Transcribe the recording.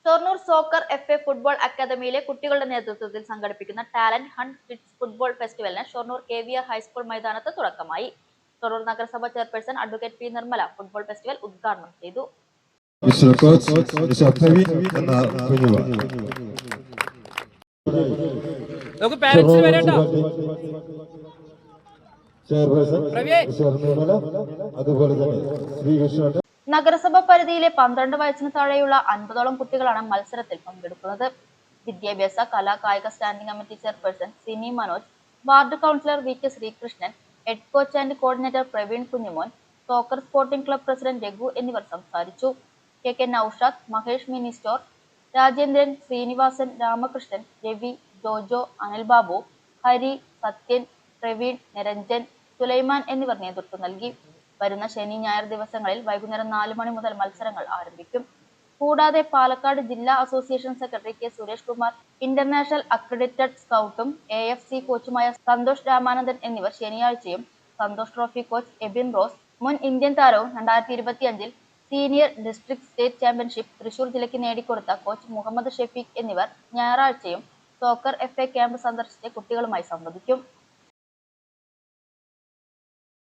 Shoranur soccer FA football അക്കാദമിയിലെ കുട്ടികളുടെ നേതൃത്വത്തിൽ സംഘടിപ്പിക്കുന്ന ടാലന്റ് ഹണ്ട് കിഡ്സ് ഫുട്ബോൾ ഫെസ്റ്റിവലിന് ഷൊർണൂർ KVR ഹൈസ്കൂൾ മൈതാനത്ത് തുടക്കമായി. ഷൊർണൂർ നഗരസഭ chairperson advocate P. Nirmala football festival ഉദ്ഘാടനം ചെയ്തു. നഗരസഭ പരിധിയിലെ 12 വയസ്സിന് താഴെയുള്ള 50ഓളം കുട്ടികളാണ് മത്സരത്തിൽ പങ്കെടുക്കുന്നത്. വിദ്യാഭ്യാസ കലാ കായിക standing committee chairperson Sini Manoj, ward councillor VK Sreekrishnan, head coach and coordinator Praveen Kunjumon, soccer sporting club president Raghu എന്നിവർ സംസാരിച്ചു. KK Noushad, Mahesh mini store, Rajendran, Sreenivasan, Ramakrishnan, Ravi, Jojo, Anil Babu, Hari, Sathyan, Praveen, Niranjan, Sulaiman എന്നിവർ നേതൃത്വം നൽകി. വരുന്ന ശനി ഞായർ ദിവസങ്ങളിൽ വൈകുന്നേരം 4 മണി മുതൽ മത്സരങ്ങൾ ആരംഭിക്കും. കൂടാതെ പാലക്കാട് ജില്ലാ association secretary K. Suresh Kumar, international accredited സ്കൗട്ടും AFC കോച്ചുമായ സന്തോഷ് രാമാനന്ദൻ എന്നിവർ ശനിയാഴ്ചയും, സന്തോഷ് ട്രോഫി കോച്ച് എബിൻ റോസ്, മുൻ ഇന്ത്യൻ താരവും 2025 senior district state championship Thrissur ജില്ലയ്ക്ക് നേടിക്കൊടുത്ത കോച്ച് മുഹമ്മദ് ഷെഫീഖ് എന്നിവർ ഞായറാഴ്ചയും സോക്കർ FA ക്യാമ്പ് സന്ദർശിച്ച് കുട്ടികളുമായി സംവദിക്കും.